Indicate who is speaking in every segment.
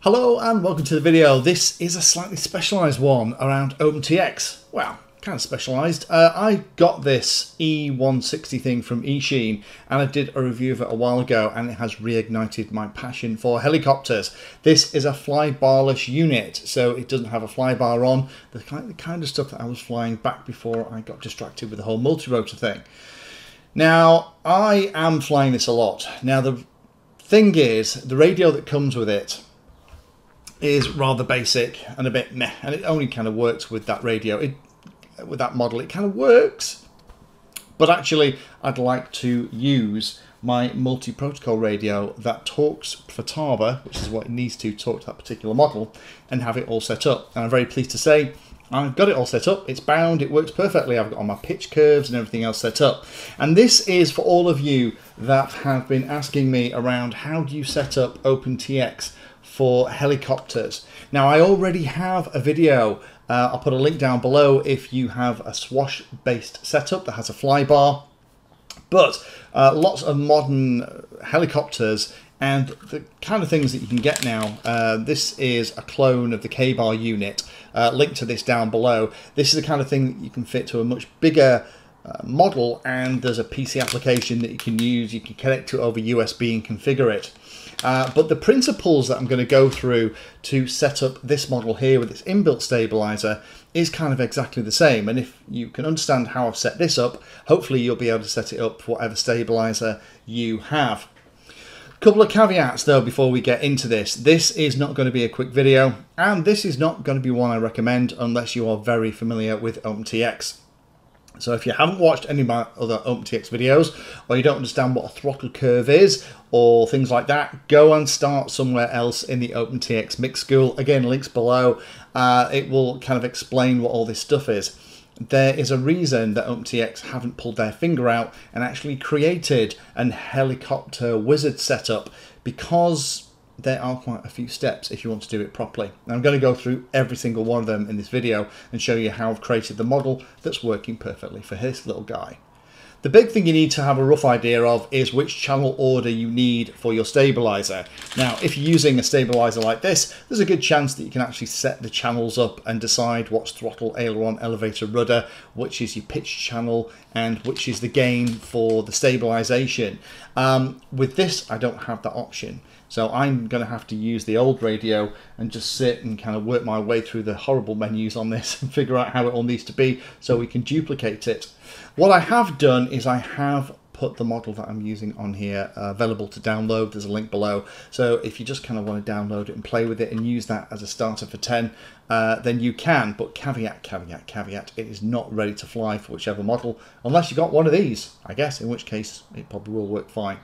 Speaker 1: Hello and welcome to the video. This is a slightly specialised one around OpenTX. Well, kind of specialised. I got this E160 thing from eSheen and I did a review of it a while ago and it has reignited my passion for helicopters. This is a Flybarless unit, so it doesn't have a flybar on, the kind of stuff that I was flying back before I got distracted with the whole multi-rotor thing. Now, I am flying this a lot. Now, the thing is, the radio that comes with it is rather basic and a bit meh, and it only kind of works with that radio. With that model, it kind of works, but actually I'd like to use my multi-protocol radio that talks for Tava, which is what it needs to talk to that particular model, and have it all set up. And I'm very pleased to say I've got it all set up. It's bound, it works perfectly. I've got all my pitch curves and everything else set up. And this is for all of you that have been asking me around how do you set up OpenTX for helicopters. Now, I already have a video. I'll put a link down below if you have a swash based setup that has a flybar, but lots of modern helicopters and the kind of things that you can get now. This is a clone of the K-bar unit. Link to this down below. This is the kind of thing that you can fit to a much bigger model, and there's a PC application that you can use. You can connect to it over USB and configure it. But the principles that I'm going to go through to set up this model here with its inbuilt stabilizer is kind of exactly the same. And if you can understand how I've set this up, hopefully you'll be able to set it up for whatever stabilizer you have. A couple of caveats though before we get into this. This is not going to be a quick video, and this is not going to be one I recommend unless you are very familiar with OpenTX. So if you haven't watched any of my other OpenTX videos, or you don't understand what a throttle curve is, or things like that, go and start somewhere else in the OpenTX Mix School. Again, links below. It will kind of explain what all this stuff is. There is a reason that OpenTX haven't pulled their finger out and actually created an helicopter wizard setup, because there are quite a few steps if you want to do it properly. Now, I'm going to go through every single one of them in this video and show you how I've created the model that's working perfectly for this little guy. The big thing you need to have a rough idea of is which channel order you need for your stabilizer. Now, if you're using a stabilizer like this, there's a good chance that you can actually set the channels up and decide what's throttle, aileron, elevator, rudder, which is your pitch channel, and which is the gain for the stabilization. With this, I don't have that option. So I'm going to have to use the old radio and just sit and kind of work my way through the horrible menus on this and figure out how it all needs to be so we can duplicate it. What I have done is I have put the model that I'm using on here available to download. There's a link below. So if you just kind of want to download it and play with it and use that as a starter for 10, then you can. But caveat, caveat, caveat, it is not ready to fly for whichever model, unless you got one of these, I guess, in which case it probably will work fine.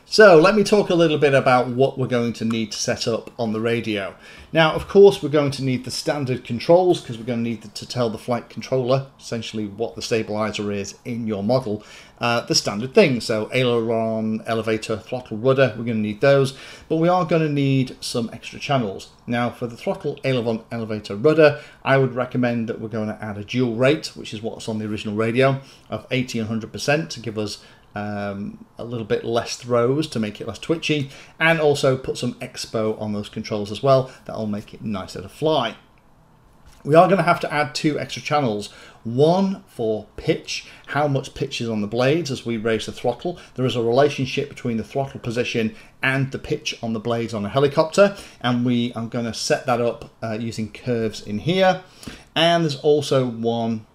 Speaker 1: So let me talk a little bit about what we're going to need to set up on the radio. Now, of course, we're going to need the standard controls, because we're going to need to tell the flight controller essentially what the stabilizer is in your model. The standard things, so aileron, elevator, throttle, rudder, we're going to need those, but we are going to need some extra channels. Now, for the throttle, aileron, elevator, rudder, I would recommend that we're going to add a dual rate, which is what's on the original radio, of 80 and 100% to give us a little bit less throws to make it less twitchy, and also put some expo on those controls as well. That'll make it nicer to fly. We are going to have to add 2 extra channels. One for pitch, how much pitch is on the blades as we raise the throttle. There is a relationship between the throttle position and the pitch on the blades on a helicopter, and we are going to set that up using curves in here. And there's also one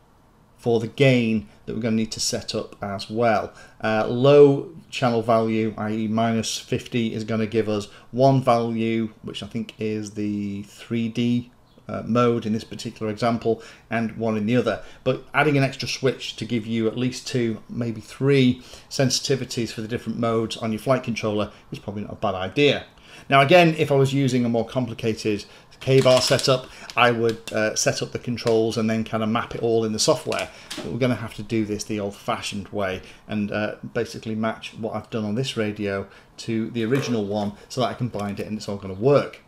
Speaker 1: for the gain that we're going to need to set up as well. Low channel value, i.e. minus 50, is going to give us one value, which I think is the 3D mode in this particular example, and one in the other. But adding an extra switch to give you at least 2, maybe 3 sensitivities for the different modes on your flight controller is probably not a bad idea. Now again, if I was using a more complicated K-bar setup, I would set up the controls and then kind of map it all in the software. But we're going to have to do this the old-fashioned way and basically match what I've done on this radio to the original one so that I can bind it and it's all going to work.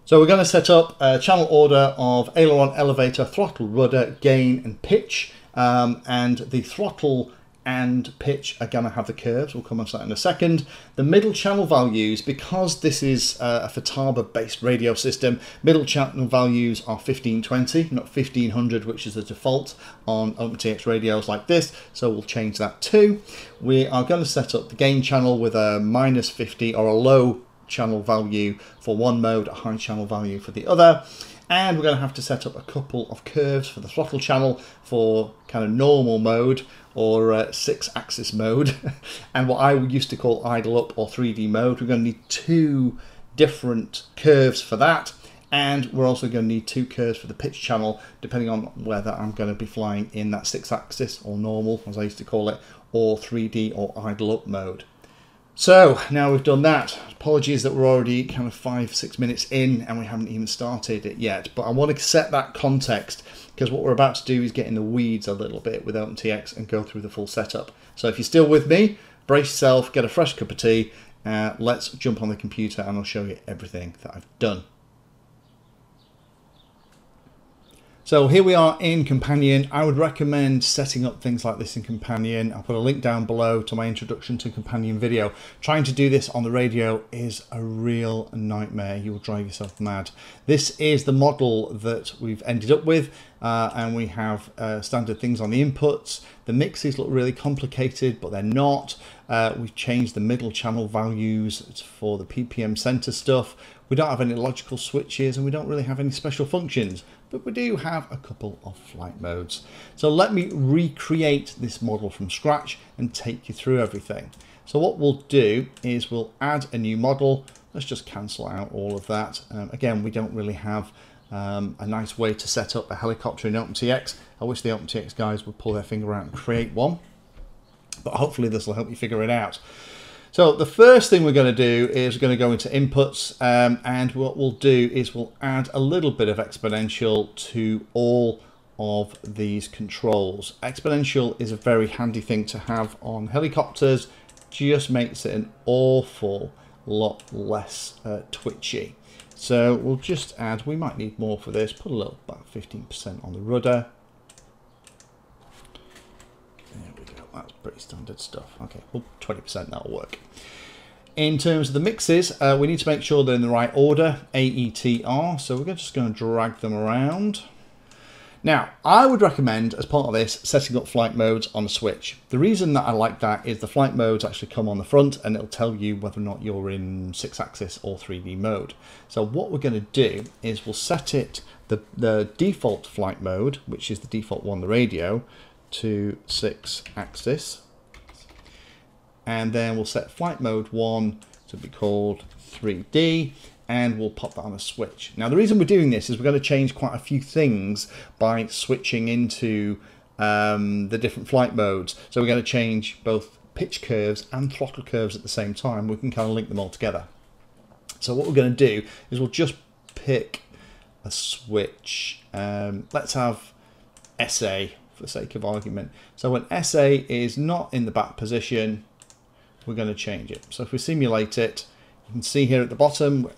Speaker 1: So we're going to set up a channel order of aileron, elevator, throttle, rudder, gain and pitch, and the throttle and pitch are going to have the curves. We'll come on to that in a second. The middle channel values, because this is a Futaba based radio system, middle channel values are 1520, not 1500, which is the default on OpenTX radios like this. So we'll change that too. We are going to set up the gain channel with a -50 or a low channel value for one mode, a high channel value for the other. And we're going to have to set up a couple of curves for the throttle channel for kind of normal mode or 6-axis mode. And what I used to call idle up or 3D mode. We're going to need 2 different curves for that. And we're also going to need 2 curves for the pitch channel, depending on whether I'm going to be flying in that 6-axis or normal, as I used to call it, or 3D or idle up mode. So now we've done that. Apologies that we're already kind of 5-6 minutes in and we haven't even started it yet, but I want to set that context because what we're about to do is get in the weeds a little bit with OpenTX and go through the full setup. So if you're still with me, brace yourself, get a fresh cup of tea, let's jump on the computer and I'll show you everything that I've done. So here we are in Companion. I would recommend setting up things like this in Companion. I'll put a link down below to my introduction to Companion video. Trying to do this on the radio is a real nightmare. You will drive yourself mad. This is the model that we've ended up with, and we have standard things on the inputs. The mixes look really complicated, but they're not. We've changed the middle channel values for the PPM center stuff. We don't have any logical switches and we don't really have any special functions, but we do have a couple of flight modes. So let me recreate this model from scratch and take you through everything. So what we'll do is we'll add a new model. Let's just cancel out all of that. Again, we don't really have a nice way to set up a helicopter in OpenTX. I wish the OpenTX guys would pull their finger out and create one, but hopefully this will help you figure it out. So the first thing we're going to do is we're going to go into inputs, and what we'll do is we'll add a little bit of exponential to all of these controls. Exponential is a very handy thing to have on helicopters, just makes it an awful lot less twitchy. So we'll just add, we might need more for this, put a little, about 15% on the rudder. There we go, that's pretty standard stuff. Okay, well, 20%, that'll work. In terms of the mixes, we need to make sure they're in the right order, AETR, so we're just going to drag them around. Now, I would recommend, as part of this, setting up flight modes on a switch. The reason that I like that is the flight modes actually come on the front and it'll tell you whether or not you're in 6-axis or 3D mode. So what we're going to do is we'll set it, the default flight mode, which is the default one on the radio, to 6-axis. And then we'll set flight mode 1 to be called 3D. And we'll pop that on a switch. Now the reason we're doing this is we're going to change quite a few things by switching into the different flight modes. So we're going to change both pitch curves and throttle curves at the same time. We can kind of link them all together. So what we're going to do is we'll just pick a switch. Let's have SA for the sake of argument. So when SA is not in the back position, we're going to change it. So if we simulate it, you can see here at the bottom,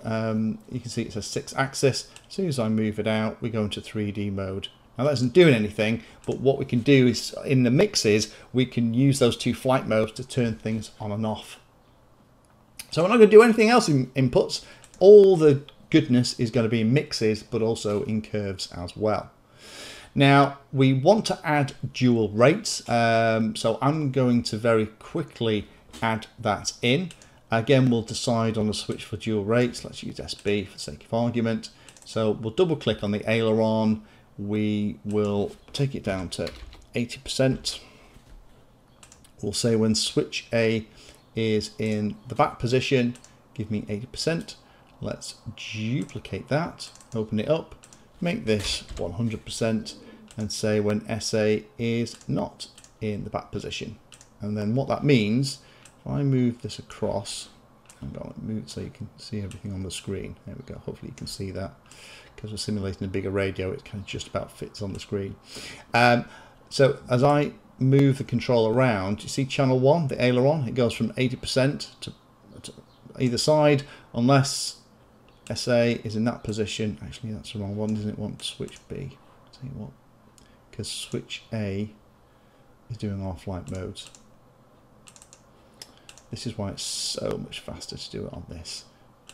Speaker 1: you can see it says 6-axis. As soon as I move it out, we go into 3D mode. Now that isn't doing anything, but what we can do is in the mixes, we can use those two flight modes to turn things on and off. So we're not going to do anything else in inputs. All the goodness is going to be in mixes, but also in curves as well. Now we want to add dual rates. So I'm going to very quickly add that in. Again, we'll decide on a switch for dual rates. Let's use SB for the sake of argument. So we'll double click on the aileron. We will take it down to 80%. We'll say when switch A is in the back position, give me 80%. Let's duplicate that, open it up, make this 100%, and say when SA is not in the back position. And then what that means, if I move this across, I'm going to move it so you can see everything on the screen. There we go. Hopefully you can see that. Because we're simulating a bigger radio, it kind of just about fits on the screen. So as I move the control around, you see channel 1, the aileron, it goes from 80% to either side, unless SA is in that position. Actually, that's the wrong one, isn't it? Want switch B. Tell you what, because switch A is doing our flight modes. This is why it's so much faster to do it on this.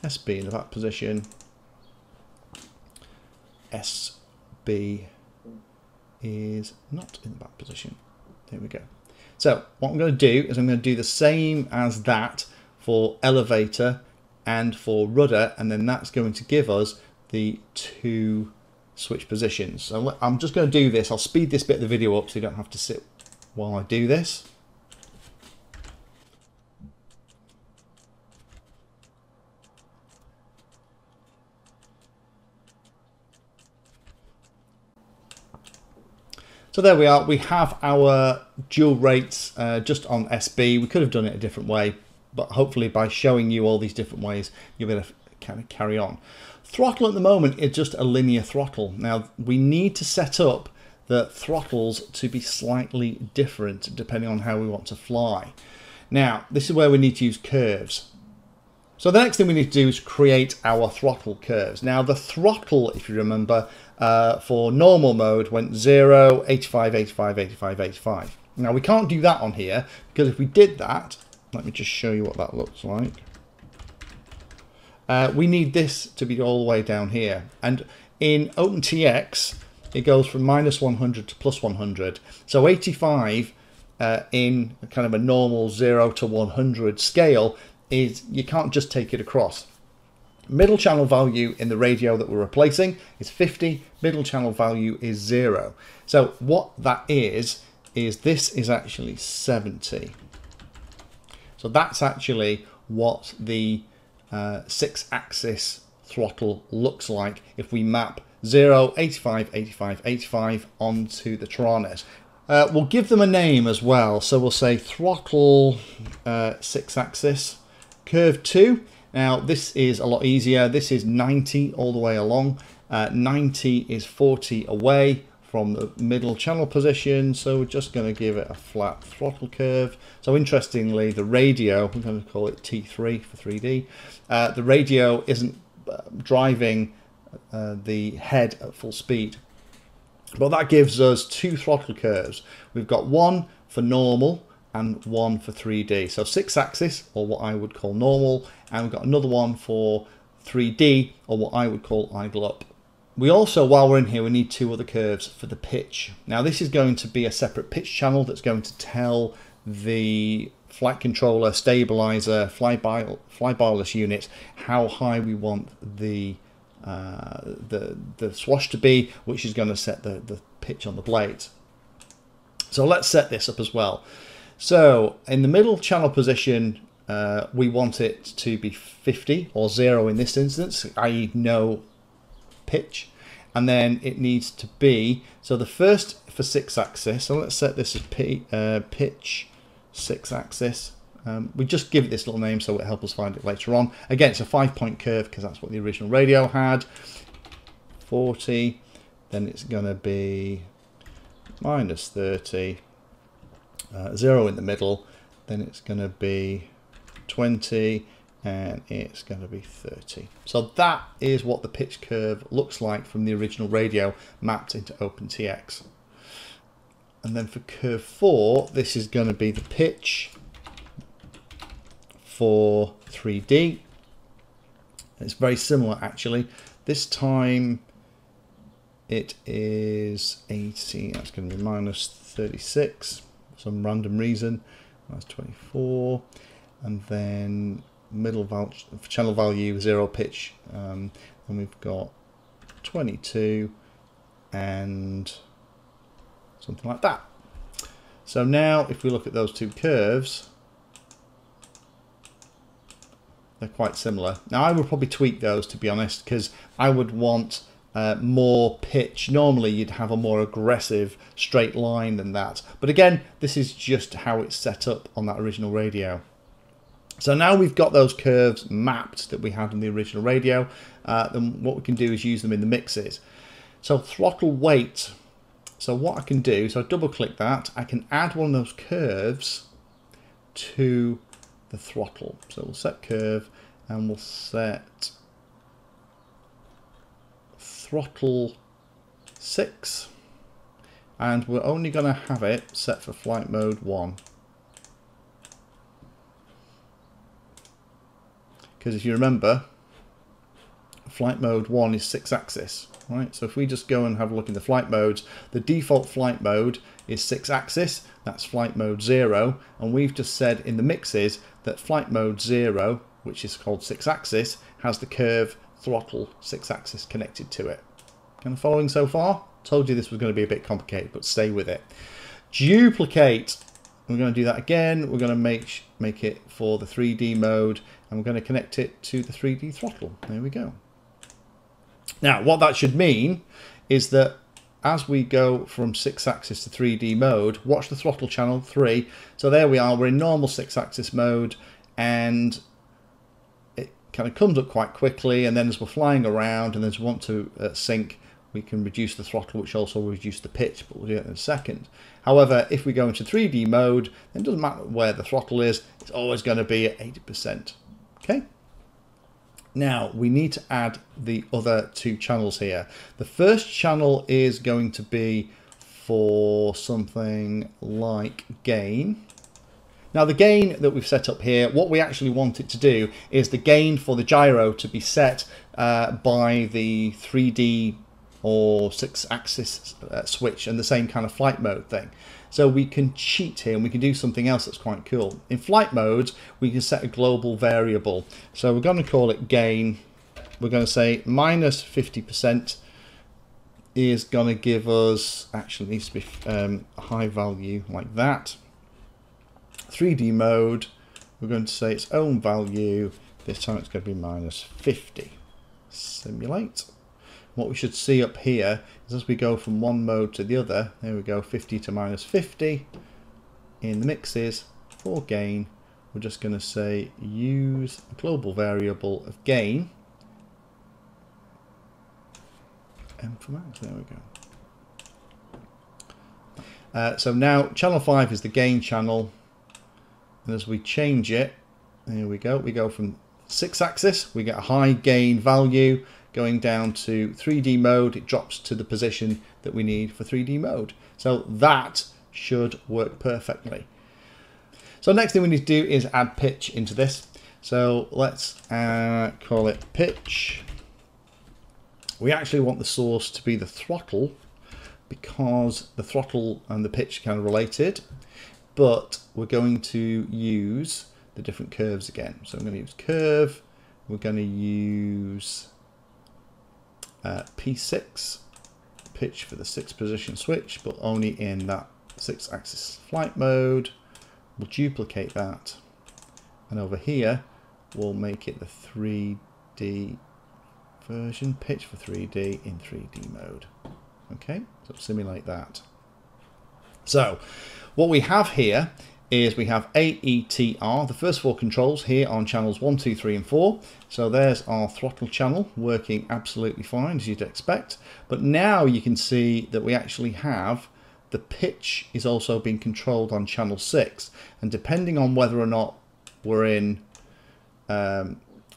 Speaker 1: SB in the back position. SB is not in the back position. There we go. So what I'm going to do is I'm going to do the same as that for elevator and for rudder, and then that's going to give us the 2 switch positions. So I'm just going to do this. I'll speed this bit of the video up so you don't have to sit while I do this. So there we are, we have our dual rates just on SB. We could have done it a different way, but hopefully by showing you all these different ways, you'll be able to kind of carry on. Throttle at the moment is just a linear throttle. Now we need to set up the throttles to be slightly different depending on how we want to fly. Now this is where we need to use curves. So the next thing we need to do is create our throttle curves. Now the throttle, if you remember, for normal mode went 0, 85, 85, 85, 85. Now we can't do that on here because if we did that, let me just show you what that looks like. We need this to be all the way down here. And in OpenTX, it goes from -100 to +100. So 85 in kind of a normal 0 to 100 scale is, you can't just take it across. Middle channel value in the radio that we're replacing is 50, middle channel value is 0. So what that is this is actually 70. So that's actually what the 6-axis throttle looks like if we map 0, 85, 85, 85 onto the Taranis. We'll give them a name as well. So we'll say throttle 6-axis curve 2. Now this is a lot easier. This is 90 all the way along. 90 is 40 away from the middle channel position. So we're just going to give it a flat throttle curve. So interestingly, the radio, we're going to call it T3 for 3D. The radio isn't driving the head at full speed. But that gives us 2 throttle curves. We've got one for normal and one for 3D. So 6-axis, or what I would call normal, and we've got another one for 3D, or what I would call idle up. We also, while we're in here, we need 2 other curves for the pitch. Now this is going to be a separate pitch channel that's going to tell the flight controller, stabilizer, flybarless unit how high we want the swash to be, which is going to set the pitch on the blades. So let's set this up as well. So in the middle channel position, we want it to be 50 or 0 in this instance, i.e. no pitch. And then it needs to be, so the first for 6-axis, so let's set this as pitch 6-axis. We just give it this little name so it'll help us find it later on. Again, it's a 5-point curve because that's what the original radio had. 40, then it's going to be -30. 0 in the middle, then it's going to be 20, and it's going to be 30. So that is what the pitch curve looks like from the original radio mapped into OpenTX. And then for curve 4, this is going to be the pitch for 3D. It's very similar actually. This time it is 80, that's going to be -36. Some random reason. That's 24, and then middle channel value 0 pitch, and we've got 22 and something like that. So now if we look at those 2 curves, they're quite similar. Now I would probably tweak those, to be honest, because I would want more pitch. Normally you'd have a more aggressive straight line than that, but again, this is just how it's set up on that original radio. So now we've got those curves mapped that we had in the original radio, then what we can do is use them in the mixes. So throttle weight, so what I can do, so I double click that, I can add one of those curves to the throttle. So we'll set curve and we'll set throttle 6, and we're only going to have it set for flight mode 1. Because if you remember, flight mode 1 is 6-axis, right? So if we just go and have a look in the flight modes, the default flight mode is 6-axis, that's flight mode 0, and we've just said in the mixes that flight mode 0, which is called 6-axis, has the curve throttle 6-axis connected to it. Kind of following so far? Told you this was going to be a bit complicated, but stay with it. Duplicate. We're going to do that again. We're going to make it for the 3D mode, and we're going to connect it to the 3D throttle. There we go. Now, what that should mean is that as we go from 6-axis to 3D mode, watch the throttle channel 3. So there we are. We're in normal 6-axis mode, and it kind of comes up quite quickly. And then as we're flying around and as we want to sync, we can reduce the throttle, which also will reduce the pitch, but we'll do that in a second. However, if we go into 3D mode, then it doesn't matter where the throttle is, it's always going to be at 80%. Okay? Now, we need to add the other 2 channels here. The first channel is going to be for something like gain. Now, the gain that we've set up here, what we actually want it to do is the gain for the gyro to be set by the 3D or 6-axis switch and the same kind of flight mode thing. So we can cheat here and we can do something else that's quite cool. In flight modes, we can set a global variable. So we're going to call it gain. We're going to say minus 50% is going to give us, actually needs to be a high value like that. 3D mode, we're going to say its own value. This time it's going to be minus 50. Simulate. What we should see up here is as we go from one mode to the other, there we go, 50 to minus 50 in the mixes for gain. We're just going to say use a global variable of gain. And for max, there we go. So now channel 5 is the gain channel, and as we change it, there we go from 6-axis, we get a high gain value. Going down to 3D mode, it drops to the position that we need for 3D mode. So that should work perfectly. So next thing we need to do is add pitch into this. So let's call it pitch. We actually want the source to be the throttle because the throttle and the pitch are kind of related, but we're going to use the different curves again. So I'm going to use curve, we're going to use P6 pitch for the 6 position switch, but only in that 6-axis flight mode. We'll duplicate that, and over here we'll make it the 3D version, pitch for 3D in 3D mode. Okay, so simulate that. So what we have here is we have AETR, the first 4 controls here on channels 1, 2, 3 and 4. So there's our throttle channel working absolutely fine as you'd expect. But now you can see that we actually have the pitch is also being controlled on channel 6. And depending on whether or not we're in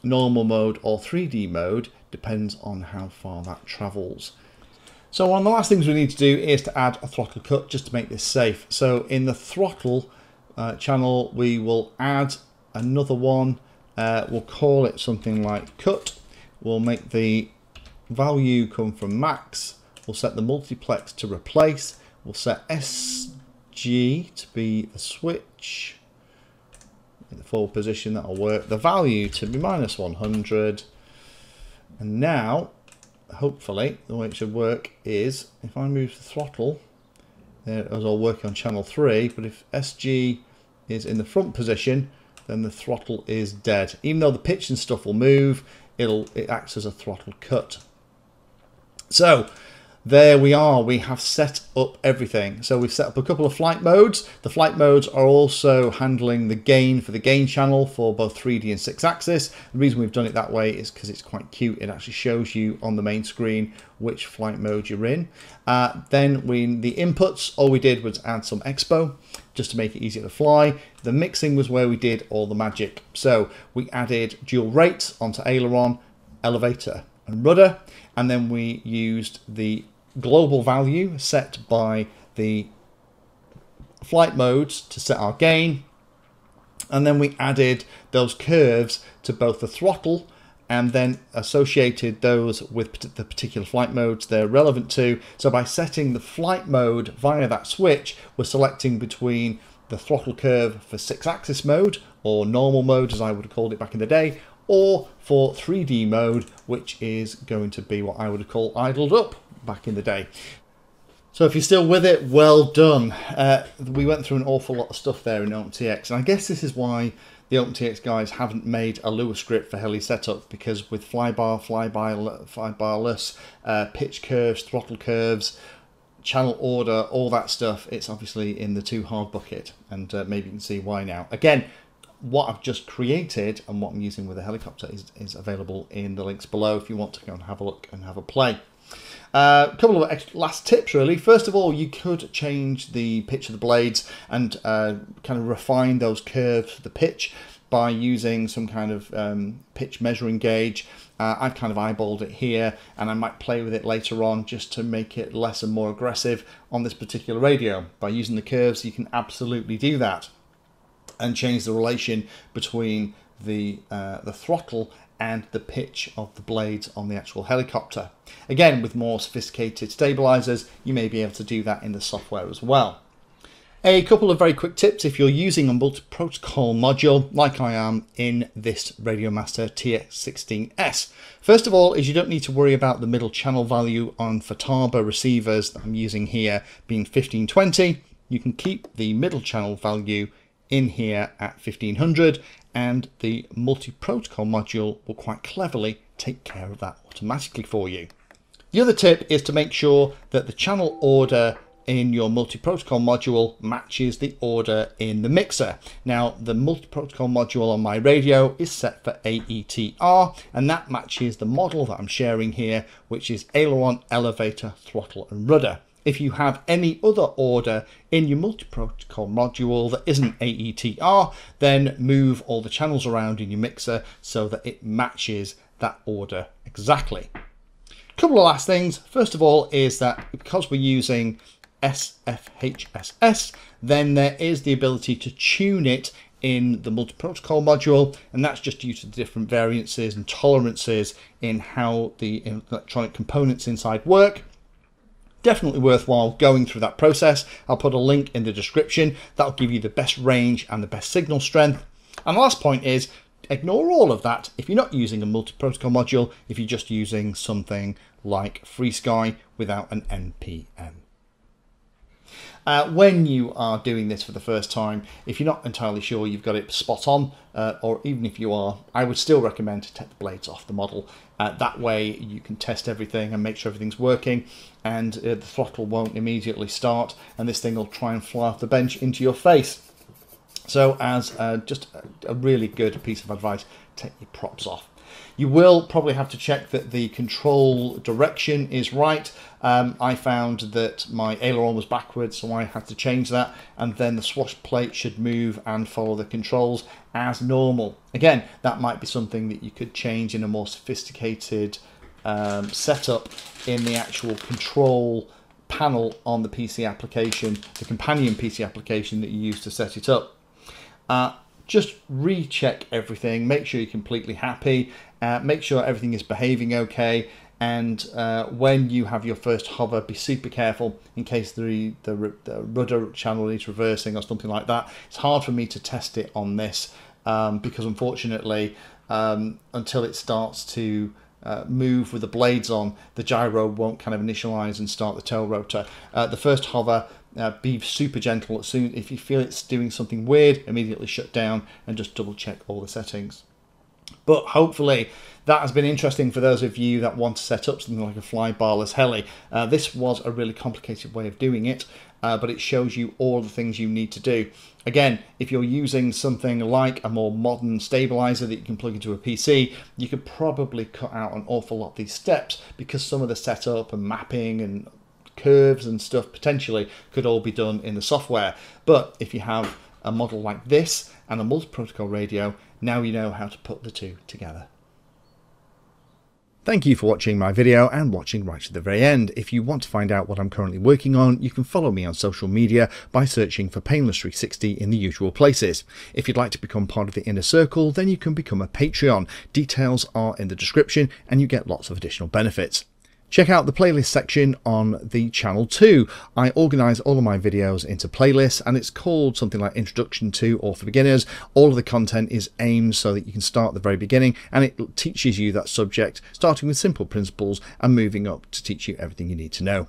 Speaker 1: normal mode or 3D mode, depends on how far that travels. So one of the last things we need to do is to add a throttle cut just to make this safe. So in the throttle channel, we will add another one. We'll call it something like cut. We'll make the value come from max. We'll set the multiplex to replace. We'll set SG to be the switch in the forward position. That'll work. The value to be minus 100. And now, hopefully, the way it should work is if I move the throttle, there as I'll work on channel 3, but if SG is in the front position, then the throttle is dead. Even though the pitch and stuff will move, it acts as a throttle cut. So there we are, we have set up everything. So we've set up a couple of flight modes. The flight modes are also handling the gain for the gain channel for both 3D and 6-axis. The reason we've done it that way is because it's quite cute. It actually shows you on the main screen which flight mode you're in. Then the inputs, all we did was add some expo just to make it easier to fly. The mixing was where we did all the magic. So we added dual rates onto aileron, elevator and rudder, and then we used the global value set by the flight modes to set our gain, and then we added those curves to both the throttle and then associated those with the particular flight modes they're relevant to. So by setting the flight mode via that switch, we're selecting between the throttle curve for 6-axis mode, or normal mode as I would have called it back in the day, or for 3D mode, which is going to be what I would have called idled up back in the day. So if you're still with it, well done. We went through an awful lot of stuff there in OpenTX, and I guess this is why the OpenTX guys haven't made a Lua script for heli setup, because with Flybarless, pitch curves, throttle curves, channel order, all that stuff, it's obviously in the too hard bucket, and maybe you can see why now. Again, what I've just created and what I'm using with the helicopter is available in the links below if you want to go and have a look and have a play. A couple of last tips really. First of all, you could change the pitch of the blades and kind of refine those curves for the pitch by using some kind of pitch measuring gauge. I've kind of eyeballed it here, and I might play with it later on just to make it less and more aggressive on this particular radio. By using the curves, you can absolutely do that and change the relation between the throttle and the pitch of the blades on the actual helicopter. Again, with more sophisticated stabilizers, you may be able to do that in the software as well. A couple of very quick tips if you're using a multi-protocol module like I am in this Radiomaster TX16S. First of all is you don't need to worry about the middle channel value on Futaba receivers that I'm using here being 1520. You can keep the middle channel value in here at 1500, and the multi-protocol module will quite cleverly take care of that automatically for you. The other tip is to make sure that the channel order in your multi-protocol module matches the order in the mixer. Now, the multi-protocol module on my radio is set for AETR, and that matches the model that I'm sharing here, which is aileron, elevator, throttle and rudder. If you have any other order in your multi-protocol module that isn't AETR, then move all the channels around in your mixer so that it matches that order exactly. A couple of last things. First of all is that because we're using SFHSS, then there is the ability to tune it in the multi-protocol module, and that's just due to the different variances and tolerances in how the electronic components inside work. Definitely worthwhile going through that process. I'll put a link in the description. That'll give you the best range and the best signal strength. And the last point is, ignore all of that if you're not using a multi-protocol module, if you're just using something like FreeSky without an NPM. When you are doing this for the first time, if you're not entirely sure you've got it spot on, or even if you are, I would still recommend to take the blades off the model. That way you can test everything and make sure everything's working, and the throttle won't immediately start and this thing will try and fly off the bench into your face. So as just a really good piece of advice, take your props off. You will probably have to check that the control direction is right. I found that my aileron was backwards, so I had to change that, and then the swash plate should move and follow the controls as normal. Again, that might be something that you could change in a more sophisticated setup in the actual control panel on the PC application, the companion PC application that you use to set it up. Just recheck everything, make sure you're completely happy, make sure everything is behaving okay, and when you have your first hover, be super careful in case the rudder channel needs reversing or something like that. It's hard for me to test it on this because unfortunately until it starts to move with the blades on, the gyro won't kind of initialize and start the tail rotor. The first hover, be super gentle. As soon if you feel it's doing something weird, immediately shut down and just double check all the settings. But hopefully that has been interesting for those of you that want to set up something like a Flybarless heli. This was a really complicated way of doing it, but it shows you all the things you need to do. Again, if you're using something like a more modern stabilizer that you can plug into a PC, you could probably cut out an awful lot of these steps, because some of the setup and mapping and curves and stuff potentially could all be done in the software. But if you have a model like this and a multi-protocol radio, now you know how to put the two together. Thank Thank you for watching my video and watching right to the very end. If you want to find out what I'm currently working on, you can follow me on social media by searching for Painless360 in the usual places. If you'd like to become part of the inner circle, then you can become a Patreon. Details are in the description and you get lots of additional benefits. Check out the playlist section on the channel too. I organise all of my videos into playlists and it's called something like Introduction to or for Beginners. All of the content is aimed so that you can start at the very beginning and it teaches you that subject, starting with simple principles and moving up to teach you everything you need to know.